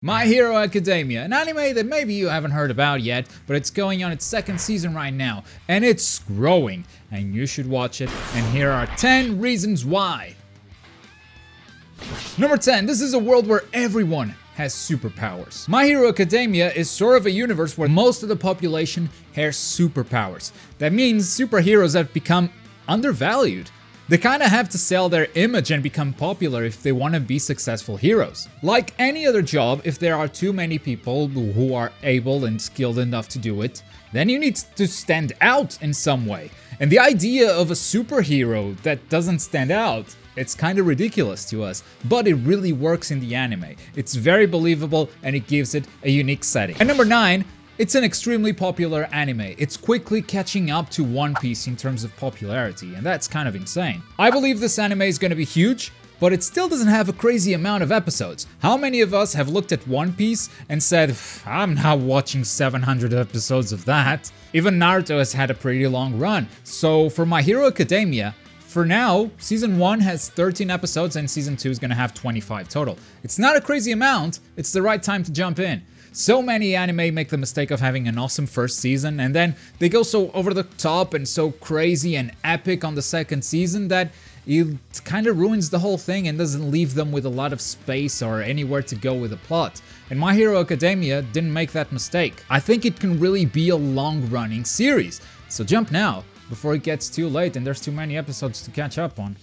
My Hero Academia, an anime that maybe you haven't heard about yet, but it's going on its second season right now, and it's growing, and you should watch it, and here are 10 reasons why. Number 10, this is a world where everyone has superpowers. My Hero Academia is sort of a universe where most of the population has superpowers. That means superheroes have become undervalued. They kinda have to sell their image and become popular if they want to be successful heroes. Like any other job, if there are too many people who are able and skilled enough to do it, then you need to stand out in some way. And the idea of a superhero that doesn't stand out, it's kinda ridiculous to us, but it really works in the anime. It's very believable and it gives it a unique setting. And number 9, it's an extremely popular anime. It's quickly catching up to One Piece in terms of popularity, and that's kind of insane. I believe this anime is gonna be huge, but it still doesn't have a crazy amount of episodes. How many of us have looked at One Piece and said, I'm not watching 700 episodes of that? Even Naruto has had a pretty long run. So for My Hero Academia, for now, Season 1 has 13 episodes and Season 2 is gonna have 25 total. It's not a crazy amount, it's the right time to jump in. So many anime make the mistake of having an awesome first season and then they go so over the top and so crazy and epic on the second season that it kind of ruins the whole thing and doesn't leave them with a lot of space or anywhere to go with the plot. And My Hero Academia didn't make that mistake. I think it can really be a long-running series, so jump now, before it gets too late and there's too many episodes to catch up on.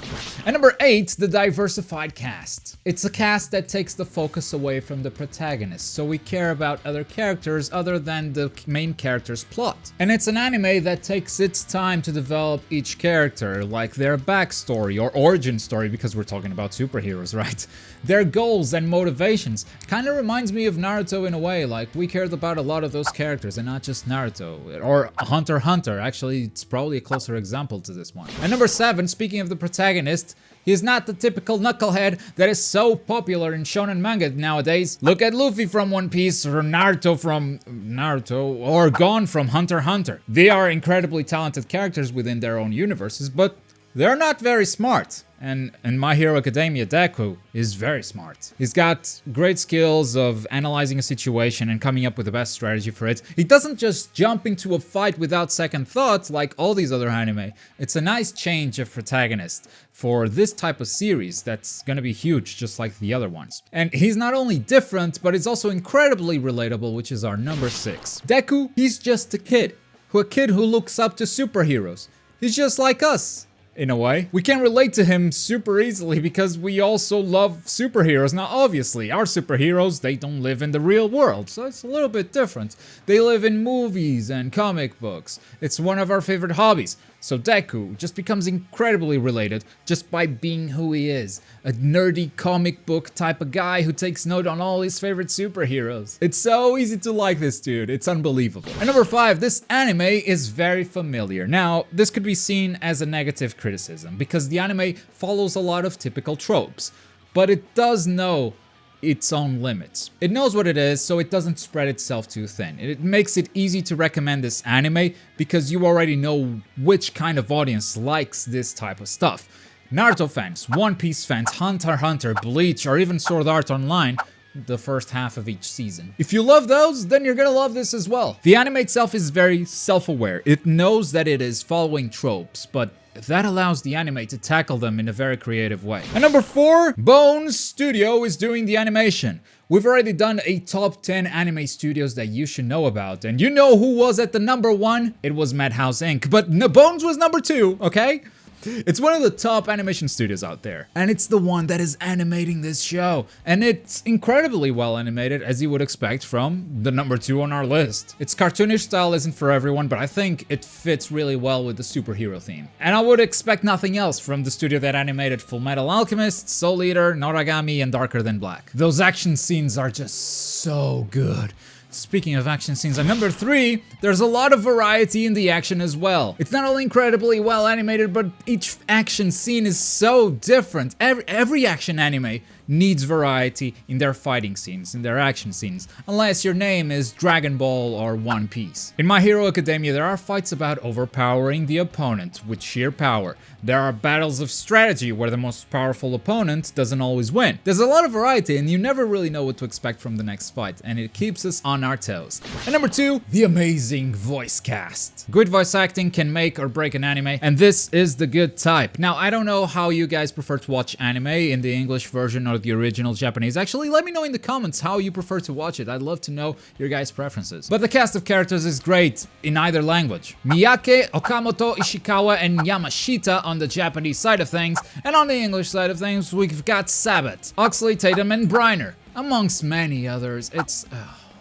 And number 8, the Diversified Cast. It's a cast that takes the focus away from the protagonist, so we care about other characters other than the main character's plot. And it's an anime that takes its time to develop each character, like their backstory or origin story, because we're talking about superheroes, right? Their goals and motivations. Kinda reminds me of Naruto in a way, like we cared about a lot of those characters and not just Naruto. Or Hunter x Hunter, actually it's probably a closer example to this one. And number 7, speaking of the protagonist, he is not the typical knucklehead that is so popular in shonen manga nowadays. Look at Luffy from One Piece or Naruto from Naruto or Gon from Hunter x Hunter. They are incredibly talented characters within their own universes, but they're not very smart. And My Hero Academia, Deku is very smart. He's got great skills of analyzing a situation and coming up with the best strategy for it. He doesn't just jump into a fight without second thought like all these other anime. It's a nice change of protagonist for this type of series that's gonna be huge just like the other ones. And he's not only different, but he's also incredibly relatable, which is our number 6. Deku, he's just a kid who looks up to superheroes. He's just like us. In a way. We can relate to him super easily because we also love superheroes. Now obviously, our superheroes, they don't live in the real world, so it's a little bit different. They live in movies and comic books. It's one of our favorite hobbies. So Deku just becomes incredibly related just by being who he is. A nerdy comic book type of guy who takes note on all his favorite superheroes. It's so easy to like this dude, it's unbelievable. And number 5, this anime is very familiar. Now, this could be seen as a negative criticism because the anime follows a lot of typical tropes, but it does know its own limits. It knows what it is, so it doesn't spread itself too thin. It makes it easy to recommend this anime because you already know which kind of audience likes this type of stuff. Naruto fans, One Piece fans, Hunter x Hunter, Bleach, or even Sword Art Online, the first half of each season. If you love those, then you're gonna love this as well. The anime itself is very self-aware. It knows that it is following tropes, but that allows the anime to tackle them in a very creative way. And number 4, Bones Studio is doing the animation. We've already done a top 10 anime studios that you should know about, and you know who was at the number 1? It was Madhouse Inc., but Bones was number 2, okay? It's one of the top animation studios out there, and it's the one that is animating this show, and it's incredibly well animated, as you would expect from the number 2 on our list. Its cartoonish style isn't for everyone, but I think it fits really well with the superhero theme. And I would expect nothing else from the studio that animated Fullmetal Alchemist, Soul Eater, Noragami, and Darker Than Black. Those action scenes are just so good. Speaking of action scenes, at number 3, there's a lot of variety in the action as well. It's not only incredibly well animated, but each action scene is so different. Every action anime needs variety in their fighting scenes, in their action scenes, unless your name is Dragon Ball or One Piece. In My Hero Academia, there are fights about overpowering the opponent with sheer power. There are battles of strategy where the most powerful opponent doesn't always win. There's a lot of variety and you never really know what to expect from the next fight, and it keeps us on our toes. And number 2, the amazing voice cast. Good voice acting can make or break an anime, and this is the good type. Now, I don't know how you guys prefer to watch anime, in the English version or the original Japanese. Actually, let me know in the comments how you prefer to watch it. I'd love to know your guys' preferences. But the cast of characters is great in either language. Miyake, Okamoto, Ishikawa, and Yamashita on the Japanese side of things, and on the English side of things, we've got Sabat, Oxley, Tatum, and Briner, amongst many others.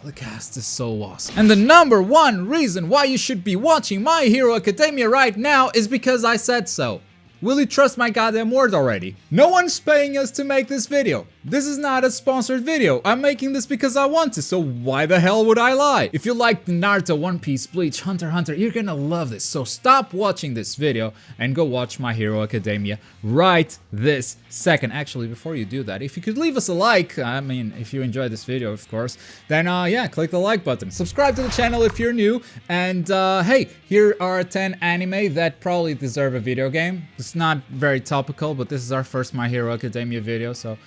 The cast is so awesome. And the number 1 reason why you should be watching My Hero Academia right now is because I said so. Will you trust my goddamn word already? No one's paying us to make this video. This is not a sponsored video. I'm making this because I want to, so why the hell would I lie? If you like Naruto, One Piece, Bleach, Hunter x Hunter, you're gonna love this. So stop watching this video and go watch My Hero Academia right this second. Actually, before you do that, if you could leave us a like, I mean, if you enjoyed this video, of course, then yeah, click the like button. Subscribe to the channel if you're new, and hey, here are 10 anime that probably deserve a video game. It's not very topical, but this is our first My Hero Academia video, so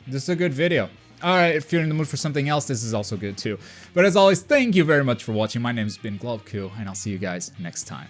this is a good video. Alright, if you're in the mood for something else, this is also good too. But as always, thank you very much for watching. My name's been Globku, and I'll see you guys next time.